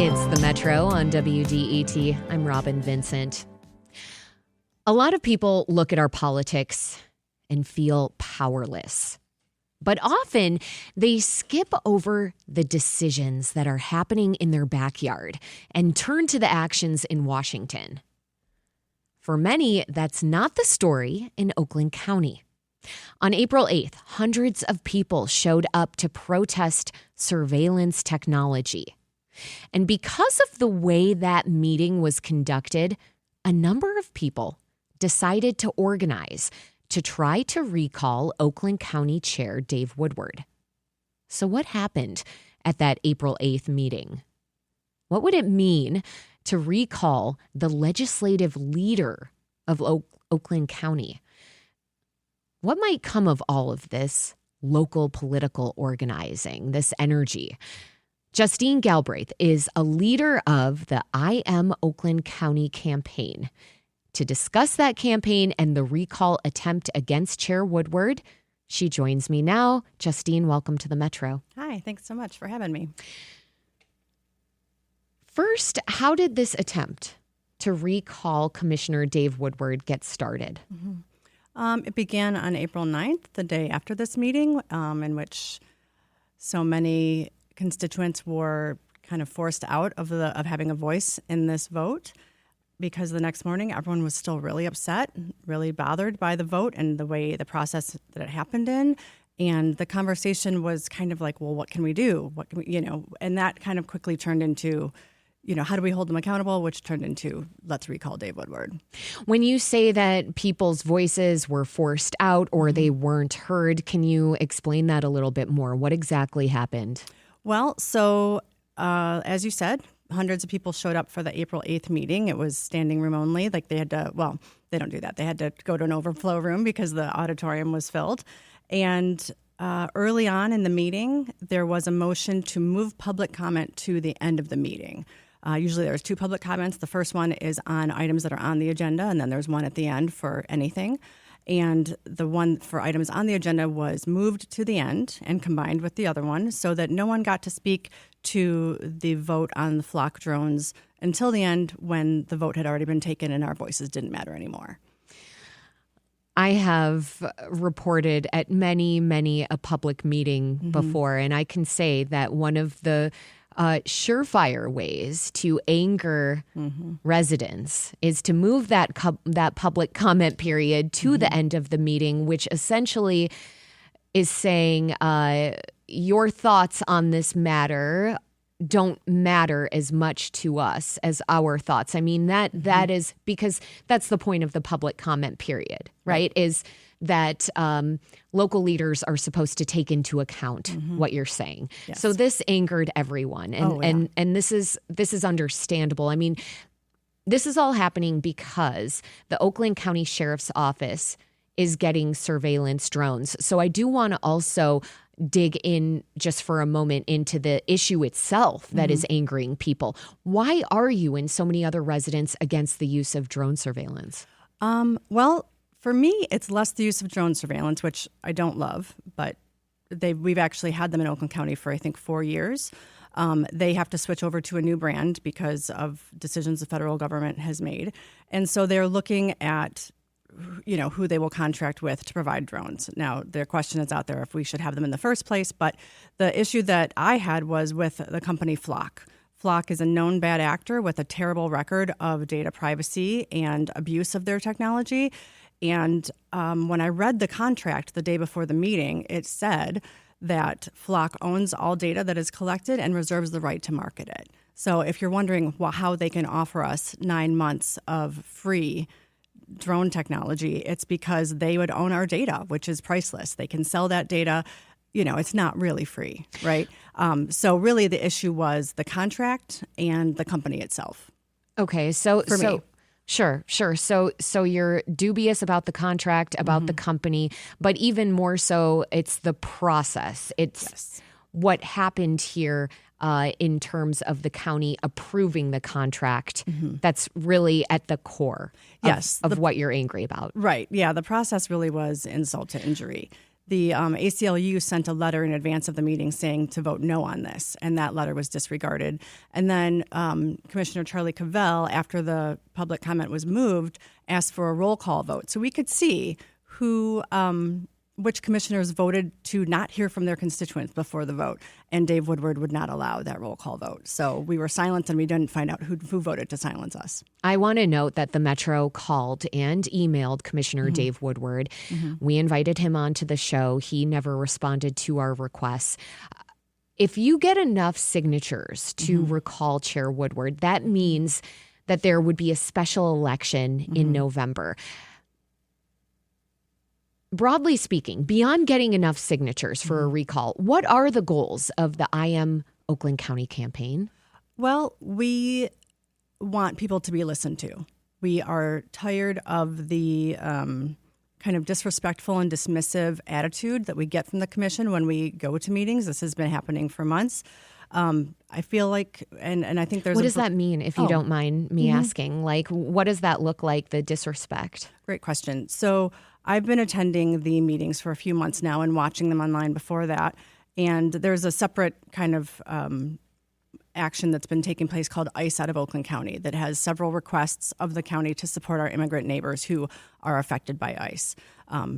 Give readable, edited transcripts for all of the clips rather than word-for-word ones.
It's the Metro on WDET. I'm Robin Vincent. A lot of people look at our politics and feel powerless. But often they skip over the decisions that are happening in their backyard and turn to the actions in Washington. For many, that's not the story in Oakland County. On April 8th, hundreds of people showed up to protest surveillance technology. And because of the way that meeting was conducted, a number of people decided to organize to try to recall Oakland County Chair Dave Woodward. So what happened at that April 8th meeting? What would it mean to recall the legislative leader of Oakland County? What might come of all of this local political organizing, this energy? Justine Galbraith is a leader of the I Am Oakland County campaign. To discuss that campaign and the recall attempt against Chair Woodward, she joins me now. Justine, welcome to the Metro. Hi, thanks so much for having me. First, how did this attempt to recall Commissioner Dave Woodward get started? It began on April 9th, the day after this meeting, in which so many constituents were kind of forced out of having a voice in this vote, because the next morning everyone was still really upset, really bothered by the vote and the way the process that it happened in. And the conversation was kind of like, well, what can we do? What can we, and that kind of quickly turned into, how do we hold them accountable, which turned into let's recall Dave Woodward. When you say that people's voices were forced out or they weren't heard, can you explain that a little bit more? What exactly happened? Well, so as you said, hundreds of people showed up for the April 8th meeting. It was standing room only. Like they had to, well, they don't do that. They had to go to an overflow room because the auditorium was filled. And early on in the meeting, there was a motion to move public comment to the end of the meeting. Usually there's two public comments. The first one is on items that are on the agenda, and then there's one at the end for anything. And the one for items on the agenda was moved to the end and combined with the other one so that no one got to speak to the vote on the flock drones until the end, when the vote had already been taken and our voices didn't matter anymore. I have reported at many a public meeting before, and I can say that one of the surefire ways to anger residents is to move that public comment period to the end of the meeting, which essentially is saying your thoughts on this matter don't matter as much to us as our thoughts. I mean, that is because that's the point of the public comment period, right? Is that local leaders are supposed to take into account what you're saying. Yes. So this angered everyone, and this is understandable. I mean, this is all happening because the Oakland County Sheriff's Office is getting surveillance drones. So I do want to also dig in just for a moment into the issue itself that is angering people. Why are you and so many other residents against the use of drone surveillance? Well, for me, it's less the use of drone surveillance, which I don't love, but we've actually had them in Oakland County for, I think, 4 years. They have to switch over to a new brand because of decisions the federal government has made. And so they're looking at who they will contract with to provide drones. Now, their question is out there if we should have them in the first place, but the issue that I had was with the company Flock. Flock is a known bad actor with a terrible record of data privacy and abuse of their technology. And when I read the contract the day before the meeting, it said that Flock owns all data that is collected and reserves the right to market it. So if you're wondering how they can offer us 9 months of free drone technology, it's because they would own our data, which is priceless. They can sell that data. It's not really free, right? So really the issue was the contract and the company itself. Okay, so for me. Sure. So you're dubious about the contract, about the company, but even more so, it's the process. It's what happened here in terms of the county approving the contract. That's really at the core of what you're angry about. Right. Yeah, the process really was insult to injury. The ACLU sent a letter in advance of the meeting saying to vote no on this, and that letter was disregarded. And then Commissioner Charlie Cavell, after the public comment was moved, asked for a roll call vote. So we could see which commissioners voted to not hear from their constituents before the vote, and Dave Woodward would not allow that roll call vote. So we were silent, and we didn't find out who voted to silence us. I want to note that the Metro called and emailed Commissioner Dave Woodward. We invited him onto the show. He never responded to our requests. If you get enough signatures to recall Chair Woodward, that means that there would be a special election in November. Broadly speaking, beyond getting enough signatures for a recall, what are the goals of the I Am Oakland County campaign? Well, we want people to be listened to. We are tired of the kind of disrespectful and dismissive attitude that we get from the commission when we go to meetings. This has been happening for months. I feel like, and I think there's... What does that mean, if you don't mind me asking? Like, what does that look like, the disrespect? Great question. So I've been attending the meetings for a few months now and watching them online before that. And there's a separate kind of action that's been taking place called ICE out of Oakland County that has several requests of the county to support our immigrant neighbors who are affected by ICE.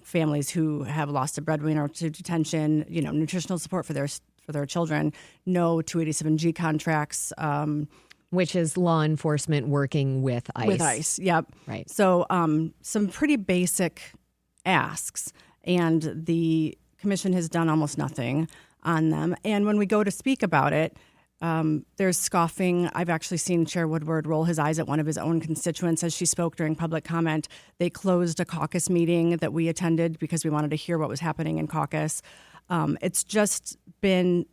Families who have lost a breadwinner to detention, nutritional support for their children, no 287G contracts. Which is law enforcement working with ICE. With ICE, yep. Right. So some pretty basic asks, and the commission has done almost nothing on them. And when we go to speak about it, there's scoffing. I've actually seen Chair Woodward roll his eyes at one of his own constituents as she spoke during public comment. They closed a caucus meeting that we attended because we wanted to hear what was happening in caucus. It's just been,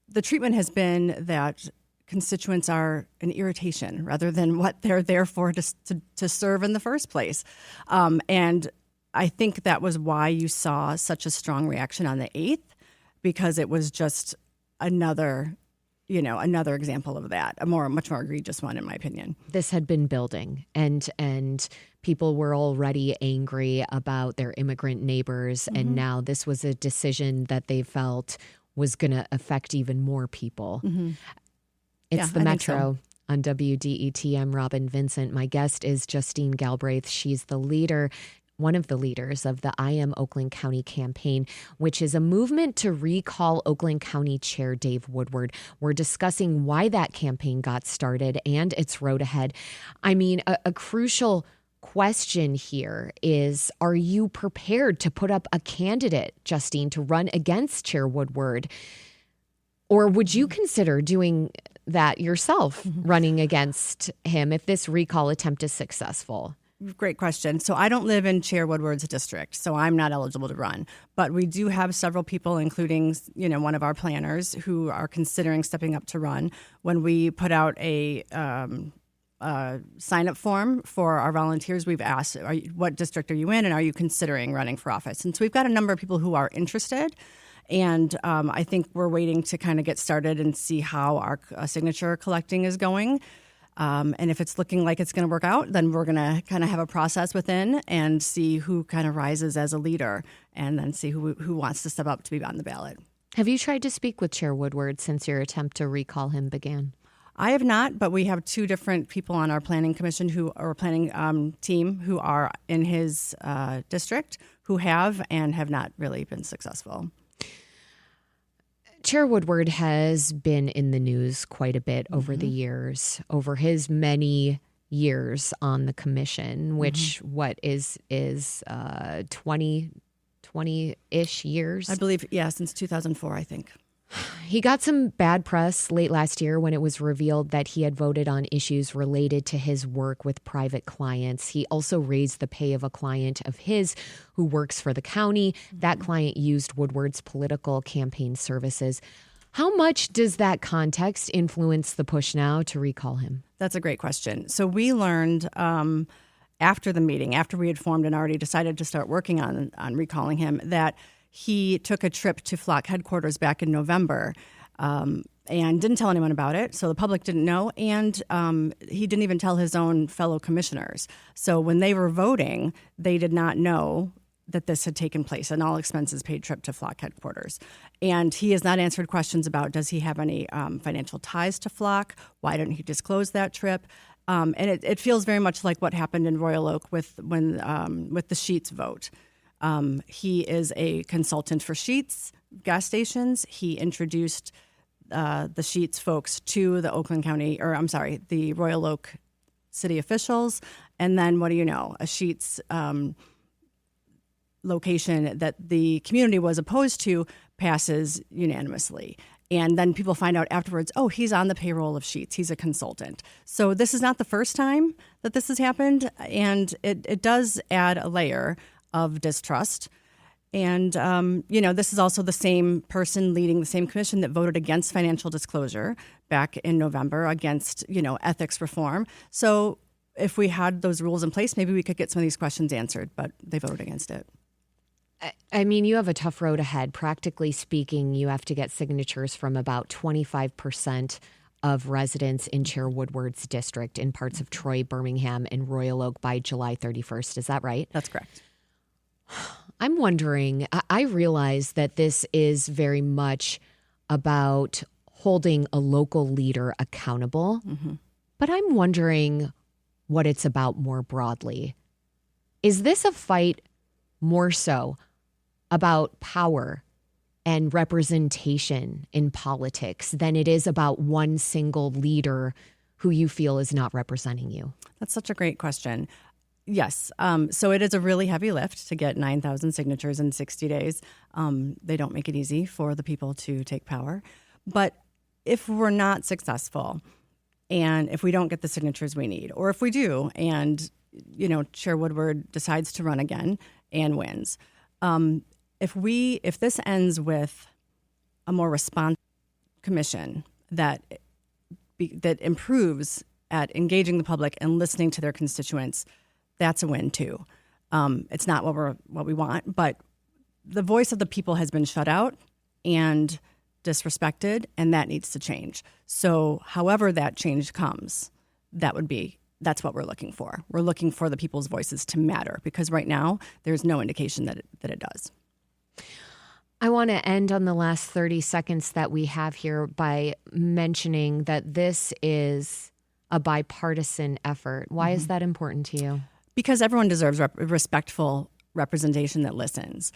the treatment has been that constituents are an irritation rather than what they're there for to serve in the first place. And I think that was why you saw such a strong reaction on the 8th, because it was just another example of that, much more egregious one, in my opinion. This had been building, and people were already angry about their immigrant neighbors, and now this was a decision that they felt was going to affect even more people. It's the Metro on WDET. I'm Robin Vincent. My guest is Justine Galbraith. She's the leader, one of the leaders of the I Am Oakland County campaign, which is a movement to recall Oakland County Chair Dave Woodward. We're discussing why that campaign got started and its road ahead. I mean, a crucial question here is, are you prepared to put up a candidate, Justine, to run against Chair Woodward? Or would you consider doing that yourself, running against him if this recall attempt is successful? Great question. So I don't live in Chair Woodward's district, so I'm not eligible to run. But we do have several people, including one of our planners, who are considering stepping up to run. When we put out a sign-up form for our volunteers, we've asked, what district are you in, and are you considering running for office? And so we've got a number of people who are interested. And I think we're waiting to kind of get started and see how our signature collecting is going. And if it's looking like it's going to work out, then we're going to kind of have a process within and see who kind of rises as a leader, and then see who wants to step up to be on the ballot. Have you tried to speak with Chair Woodward since your attempt to recall him began? I have not, but we have two different people on our planning commission team who are in his district who have and have not really been successful. Chair Woodward has been in the news quite a bit over the years, over his many years on the commission, which is 20-ish years? I believe, since 2004, I think. He got some bad press late last year when it was revealed that he had voted on issues related to his work with private clients. He also raised the pay of a client of his who works for the county. That client used Woodward's political campaign services. How much does that context influence the push now to recall him? That's a great question. So we learned after the meeting, after we had formed and already decided to start working on recalling him, that he took a trip to Flock headquarters back in November and didn't tell anyone about it. So the public didn't know. And he didn't even tell his own fellow commissioners. So when they were voting, they did not know that this had taken place, an all expenses paid trip to Flock headquarters. And he has not answered questions about, does he have any financial ties to Flock? Why didn't he disclose that trip? And it feels very much like what happened in Royal Oak with the Sheetz vote. He is a consultant for Sheetz gas stations. He introduced the Sheetz folks to the Royal Oak city officials. And then what do you know? A Sheetz location that the community was opposed to passes unanimously. And then people find out afterwards, oh, he's on the payroll of Sheetz. He's a consultant. So this is not the first time that this has happened. And it does add a layer of distrust. And, this is also the same person leading the same commission that voted against financial disclosure back in November, against, ethics reform. So if we had those rules in place, maybe we could get some of these questions answered, but they voted against it. I mean, you have a tough road ahead. Practically speaking, you have to get signatures from about 25% of residents in Chair Woodward's district in parts of Troy, Birmingham, and Royal Oak by July 31st. Is that right? That's correct. I'm wondering, I realize that this is very much about holding a local leader accountable, but I'm wondering what it's about more broadly. Is this a fight more so about power and representation in politics than it is about one single leader who you feel is not representing you? That's such a great question. Yes. So it is a really heavy lift to get 9,000 signatures in 60 days. They don't make it easy for the people to take power. But if we're not successful and if we don't get the signatures we need, or if we do and, Chair Woodward decides to run again and wins, if this ends with a more responsive commission that improves at engaging the public and listening to their constituents, that's a win too. It's not what we want, but the voice of the people has been shut out and disrespected, and that needs to change. So however that change comes, that's what we're looking for. We're looking for the people's voices to matter, because right now there's no indication that it does. I want to end on the last 30 seconds that we have here by mentioning that this is a bipartisan effort. Why is that important to you? Because everyone deserves respectful representation that listens.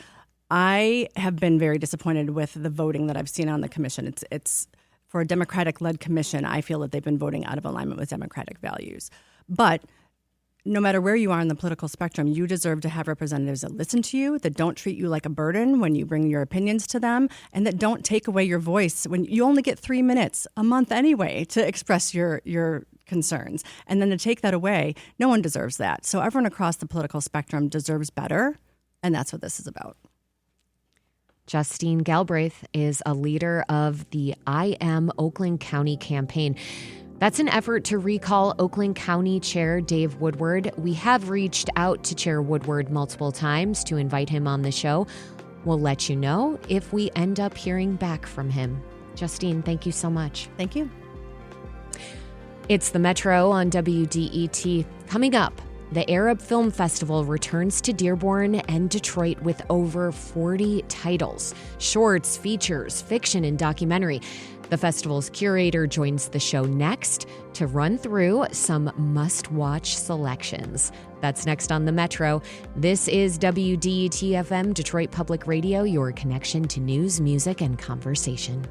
I have been very disappointed with the voting that I've seen on the commission. It's for a Democratic-led commission. I feel that they've been voting out of alignment with Democratic values. But no matter where you are on the political spectrum, you deserve to have representatives that listen to you, that don't treat you like a burden when you bring your opinions to them, and that don't take away your voice when you only get 3 minutes a month anyway to express your concerns. And then to take that away, no one deserves that. So everyone across the political spectrum deserves better, and that's what this is about. Justine Galbraith is a leader of the I Am Oakland County campaign. That's an effort to recall Oakland County Chair Dave Woodward. We have reached out to Chair Woodward multiple times to invite him on the show. We'll let you know if we end up hearing back from him. Justine, thank you so much. Thank you. It's the Metro on WDET. Coming up, the Arab Film Festival returns to Dearborn and Detroit with over 40 titles, shorts, features, fiction, and documentary. The festival's curator joins the show next to run through some must-watch selections. That's next on the Metro. This is WDET-FM, Detroit Public Radio, your connection to news, music, and conversation.